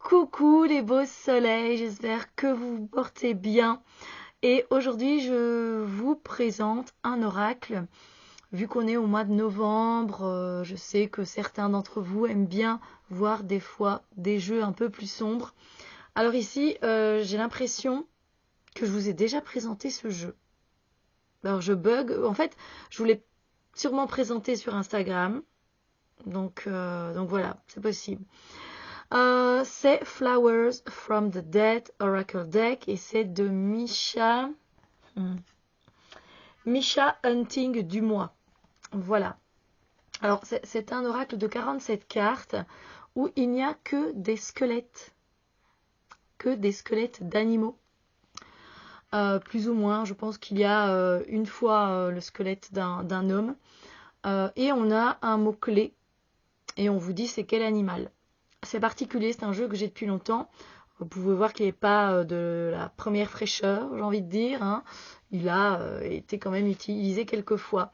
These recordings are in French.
Coucou les beaux soleils, j'espère que vous vous portez bien. Et aujourd'hui, je vous présente un oracle. Vu qu'on est au mois de novembre, je sais que certains d'entre vous aiment bien voir des fois des jeux un peu plus sombres. Alors ici, j'ai l'impression que je vous ai déjà présenté ce jeu. Alors je bug. En fait, je vous l'ai sûrement présenté sur Instagram. Donc voilà, c'est possible. C'est Flowers from the Dead Oracle Deck et c'est de Misha Hunting Dumois. Voilà. Alors c'est un oracle de 47 cartes où il n'y a que des squelettes d'animaux. Plus ou moins, je pense qu'il y a une fois le squelette d'un homme. Et on a un mot-clé et on vous dit c'est quel animal. C'est particulier, c'est un jeu que j'ai depuis longtemps. Vous pouvez voir qu'il n'est pas de la première fraîcheur, j'ai envie de dire, hein. Il a été quand même utilisé quelques fois.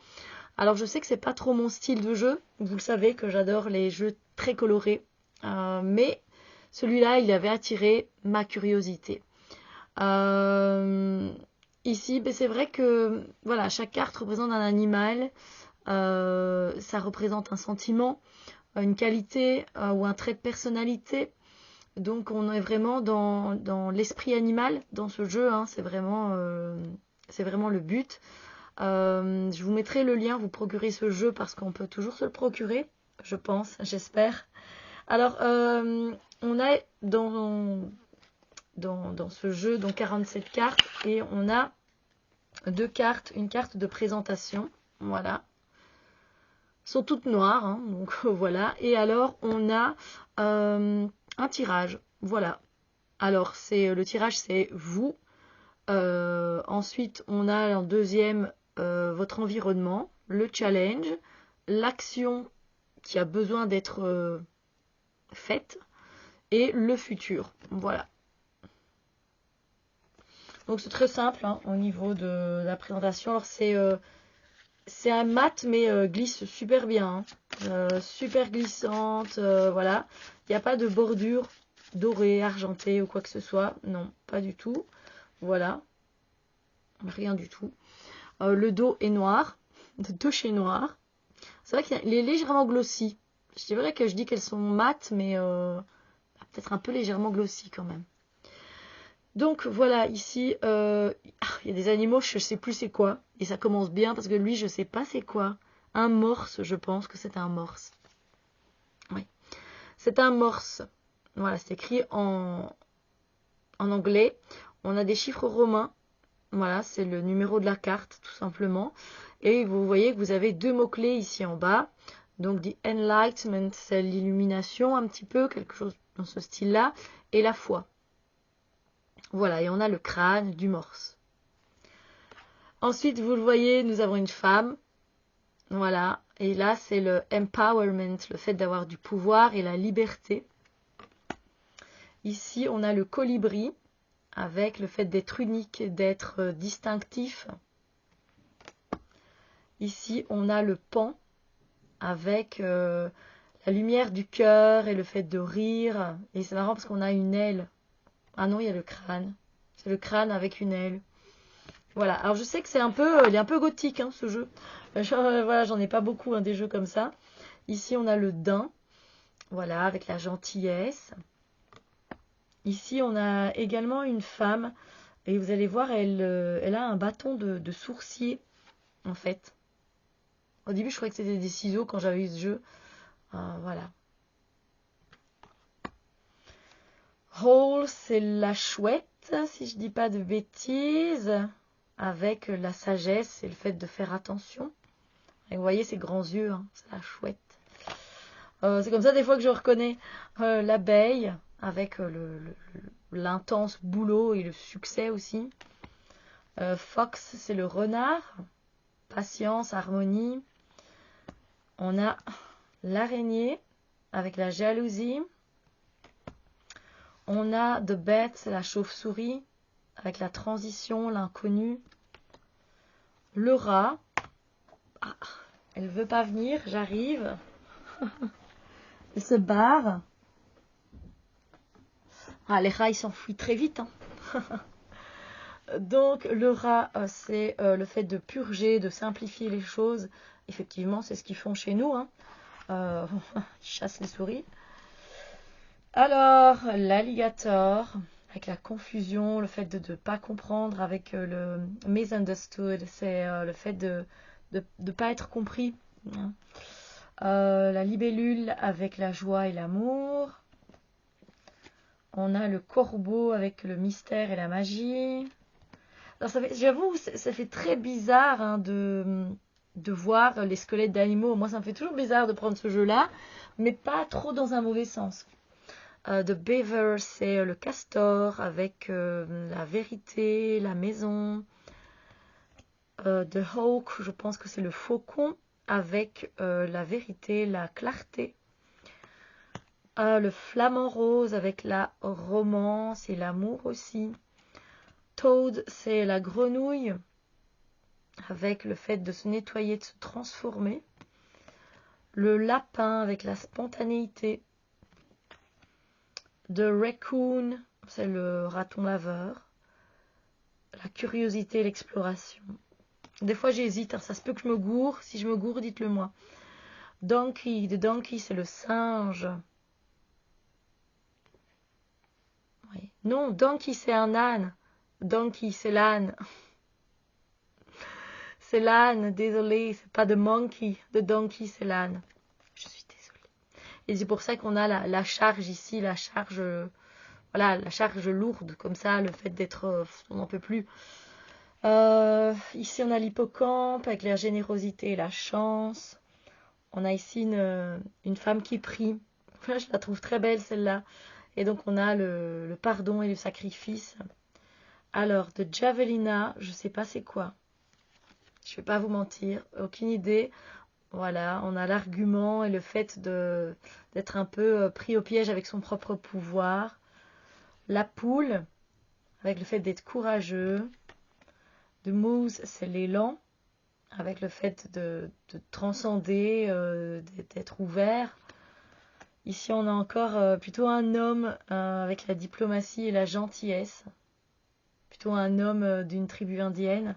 Alors je sais que c'est pas trop mon style de jeu. Vous le savez que j'adore les jeux très colorés. Mais celui-là, il avait attiré ma curiosité. Ici, ben, c'est vrai que voilà, chaque carte représente un animal. Ça représente un sentiment, une qualité ou un trait de personnalité. Donc on est vraiment dans l'esprit animal dans ce jeu, hein. C'est vraiment le but. Je vous mettrai le lien, vous procurez ce jeu parce qu'on peut toujours se le procurer, je pense, j'espère. Alors on a dans ce jeu donc 47 cartes et on a deux cartes, une carte de présentation, voilà. Sont toutes noires, hein, donc voilà. Et alors on a un tirage, voilà. Alors le tirage c'est vous. Ensuite on a en deuxième votre environnement, le challenge, l'action qui a besoin d'être faite et le futur. Voilà. Donc c'est très simple hein, au niveau de la présentation. Alors c'est un mat mais glisse super bien, hein. Super glissante, voilà. Il n'y a pas de bordure dorée, argentée ou quoi que ce soit. Non, pas du tout. Voilà. Rien du tout. Le dos est noir. Le dos est noir. C'est vrai qu'il est légèrement glossy. C'est vrai que je dis qu'elles sont mates, mais peut-être un peu légèrement glossy quand même. Donc voilà, ici, il y a des animaux, je ne sais plus c'est quoi. Et ça commence bien parce que lui, je ne sais pas c'est quoi. Un morse, je pense que c'est un morse. Oui. C'est un morse. Voilà, c'est écrit en anglais. On a des chiffres romains. Voilà, c'est le numéro de la carte, tout simplement. Et vous voyez que vous avez deux mots-clés ici en bas. Donc, the enlightenment, c'est l'illumination un petit peu, quelque chose dans ce style-là. Et la foi. Voilà, et on a le crâne du morse. Ensuite, vous le voyez, nous avons une femme. Voilà, et là, c'est le empowerment, le fait d'avoir du pouvoir et la liberté. Ici, on a le colibri, avec le fait d'être unique, d'être distinctif. Ici, on a le pan, avec la lumière du cœur et le fait de rire. Et c'est marrant parce qu'on a une aile. Ah non, il y a le crâne. C'est le crâne avec une aile. Voilà, alors je sais que il est un peu gothique hein, ce jeu. Voilà, j'en ai pas beaucoup hein, des jeux comme ça. Ici on a le daim, voilà, avec la gentillesse. Ici on a également une femme et vous allez voir, elle a un bâton de sourcier en fait. Au début je croyais que c'était des ciseaux quand j'avais eu ce jeu. Voilà. Hall, c'est la chouette, si je dis pas de bêtises. Avec la sagesse et le fait de faire attention. Et vous voyez ses grands yeux, hein, c'est la chouette. C'est comme ça des fois que je reconnais l'abeille avec l'intense boulot et le succès aussi. Fox, c'est le renard. Patience, harmonie. On a l'araignée avec la jalousie. On a The Bat, c'est la chauve-souris avec la transition, l'inconnu. Le rat. Ah, elle veut pas venir, j'arrive. Elle se barre. Ah, les rats, ils s'enfuient très vite, hein. Donc, le rat, c'est le fait de purger, de simplifier les choses. Effectivement, c'est ce qu'ils font chez nous, hein. Ils chassent les souris. Alors, l'alligator, avec la confusion, le fait de ne pas comprendre, avec le misunderstood, c'est le fait de ne pas être compris, hein. La libellule avec la joie et l'amour. On a le corbeau avec le mystère et la magie. Alors j'avoue, ça fait très bizarre, hein, de voir les squelettes d'animaux. Moi, ça me fait toujours bizarre de prendre ce jeu-là, mais pas trop dans un mauvais sens. The Beaver, c'est le castor avec la vérité, la maison. The Hawk, je pense que c'est le faucon avec la vérité, la clarté. Le flamant rose avec la romance et l'amour aussi. Toad, c'est la grenouille avec le fait de se nettoyer, de se transformer. Le lapin avec la spontanéité. The Raccoon, c'est le raton laveur. La curiosité et l'exploration. Des fois j'hésite, hein, ça se peut que je me gourre. Si je me gourre, dites-le moi. Donkey, the donkey, c'est le singe. Oui. Non, donkey, c'est un âne. Donkey, c'est l'âne. C'est l'âne, désolé, c'est pas de monkey. The donkey, c'est l'âne. Je suis désolée. Et c'est pour ça qu'on a la charge ici, la charge, voilà, la charge lourde, comme ça, le fait d'être, on n'en peut plus. Ici, on a l'hippocampe avec la générosité et la chance. On a ici une femme qui prie. Je la trouve très belle, celle-là. Et donc, on a le pardon et le sacrifice. Alors, de Javelina, je sais pas c'est quoi. Je vais pas vous mentir, aucune idée. Voilà, on a l'argument et le fait d'être un peu pris au piège avec son propre pouvoir. La poule, avec le fait d'être courageux. The Moose, c'est l'élan, avec le fait de transcender, d'être ouvert. Ici, on a encore plutôt un homme avec la diplomatie et la gentillesse. Plutôt un homme d'une tribu indienne.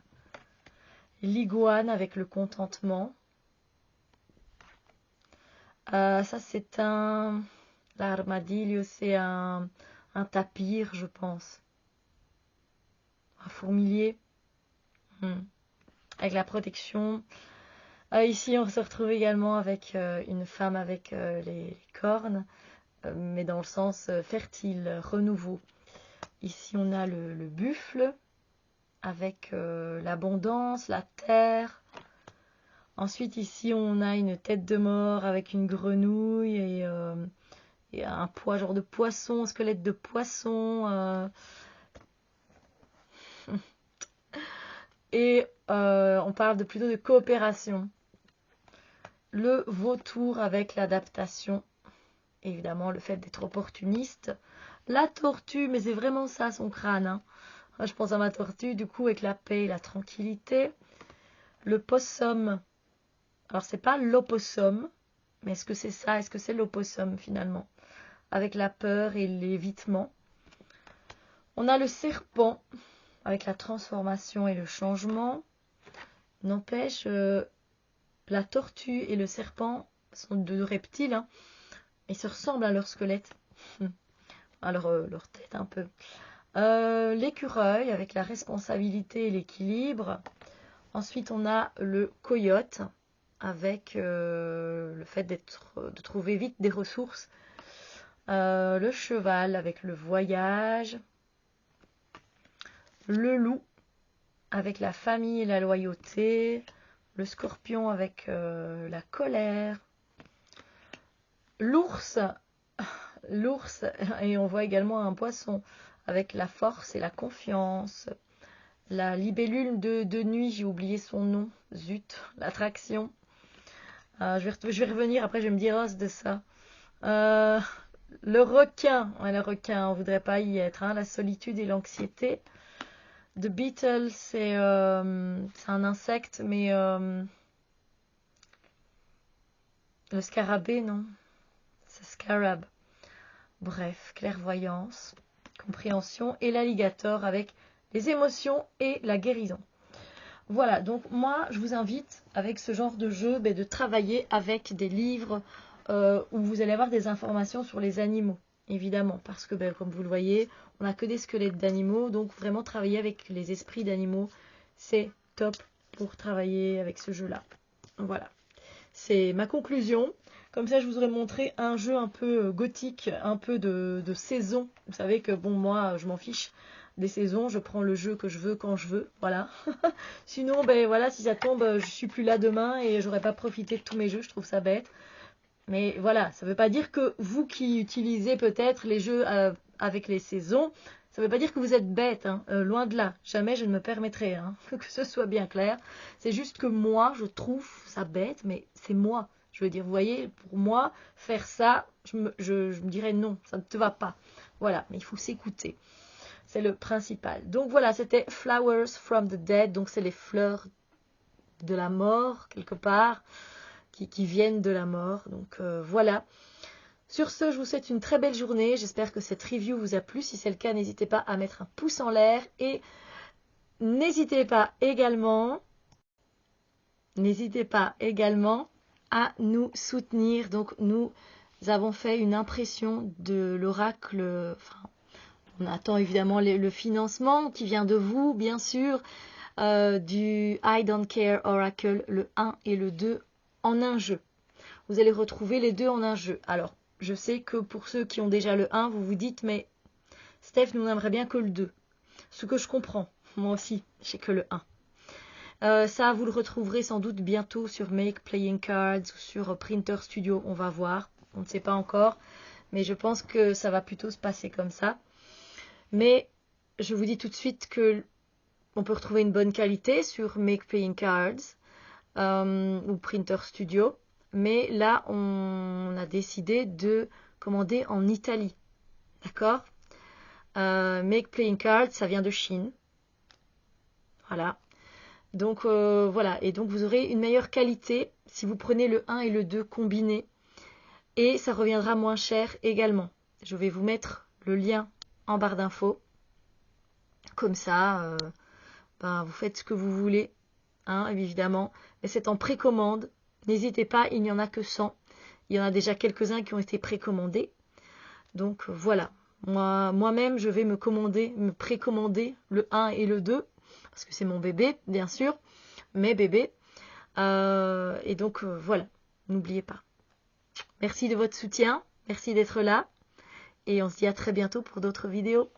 L'iguane avec le contentement. Ça, c'est l'armadillo, c'est un tapir, je pense. Un fourmilier. Avec la protection. Ici, on se retrouve également avec une femme avec les cornes, mais dans le sens fertile, renouveau. Ici, on a le buffle avec l'abondance, la terre. Ensuite, ici, on a une tête de mort avec une grenouille et un poids, genre de poisson, un squelette de poisson. Et on parle plutôt de coopération. Le vautour avec l'adaptation. Évidemment, le fait d'être opportuniste. La tortue, mais c'est vraiment ça son crâne, hein. Je pense à ma tortue, du coup, avec la paix et la tranquillité. Le possum. Alors, c'est pas l'opossum, mais est-ce que c'est ça? Est-ce que c'est l'opossum finalement? Avec la peur et l'évitement. On a le serpent, avec la transformation et le changement. N'empêche, la tortue et le serpent sont deux reptiles, hein. Ils se ressemblent à leur squelette. Alors, leur tête un peu. L'écureuil avec la responsabilité et l'équilibre. Ensuite, on a le coyote avec le fait de trouver vite des ressources. Le cheval avec le voyage. Le loup avec la famille et la loyauté. Le scorpion avec la colère. L'ours, et on voit également un poisson avec la force et la confiance. La libellule de nuit, j'ai oublié son nom. Zut, l'attraction. Je vais revenir, après je vais me dire oh, c'est de ça. Le requin, ouais, le requin, on voudrait pas y être, hein. La solitude et l'anxiété. The beetle, c'est un insecte, mais le scarabée, non, c'est scarab. Bref, clairvoyance. compréhension, et l'alligator avec les émotions et la guérison. Voilà, donc moi je vous invite avec ce genre de jeu de travailler avec des livres où vous allez avoir des informations sur les animaux, évidemment, parce que comme vous le voyez, on n'a que des squelettes d'animaux, donc vraiment travailler avec les esprits d'animaux, c'est top pour travailler avec ce jeu-là. Voilà, c'est ma conclusion. Comme ça, je vous aurais montré un jeu un peu gothique, un peu de saison. Vous savez que bon, moi, je m'en fiche des saisons, je prends le jeu que je veux quand je veux, voilà. Sinon, voilà, si ça tombe, je suis plus là demain et j'aurais pas profité de tous mes jeux, je trouve ça bête. Mais voilà, ça veut pas dire que vous qui utilisez peut-être les jeux avec les saisons, ça veut pas dire que vous êtes bête, hein. Loin de là. Jamais je ne me permettrai, hein, que ce soit bien clair. C'est juste que moi, je trouve ça bête, mais c'est moi. Je veux dire, vous voyez, pour moi, faire ça, je me dirais non, ça ne te va pas. Voilà, mais il faut s'écouter. C'est le principal. Donc voilà, c'était Flowers from the Dead. Donc c'est les fleurs de la mort, quelque part, qui viennent de la mort. Donc voilà. Sur ce, je vous souhaite une très belle journée. J'espère que cette review vous a plu. Si c'est le cas, n'hésitez pas à mettre un pouce en l'air. Et n'hésitez pas également à nous soutenir. Donc nous avons fait une impression de l'oracle. Enfin, on attend évidemment le financement qui vient de vous, bien sûr, du I Don't Care Oracle, le 1 et le 2 en un jeu. Vous allez retrouver les deux en un jeu. Alors, je sais que pour ceux qui ont déjà le 1, vous vous dites, mais Steph, nous n'aimerait bien que le 2. Ce que je comprends, moi aussi, j'ai que le 1. Ça, vous le retrouverez sans doute bientôt sur Make Playing Cards ou sur Printer Studio, on va voir. On ne sait pas encore, mais je pense que ça va plutôt se passer comme ça. Mais je vous dis tout de suite que on peut retrouver une bonne qualité sur Make Playing Cards ou Printer Studio. Mais là, on a décidé de commander en Italie. D'accord? Make Playing Cards, ça vient de Chine. Voilà. Donc, voilà. Et donc, vous aurez une meilleure qualité si vous prenez le 1 et le 2 combinés. Et ça reviendra moins cher également. Je vais vous mettre le lien en barre d'infos. Comme ça, vous faites ce que vous voulez, hein, évidemment. Mais c'est en précommande. N'hésitez pas, il n'y en a que 100. Il y en a déjà quelques-uns qui ont été précommandés. Donc voilà. Moi-même, je vais me précommander le 1 et le 2. Parce que c'est mon bébé, bien sûr. Mes bébés. Et donc voilà. N'oubliez pas. Merci de votre soutien. Merci d'être là. Et on se dit à très bientôt pour d'autres vidéos.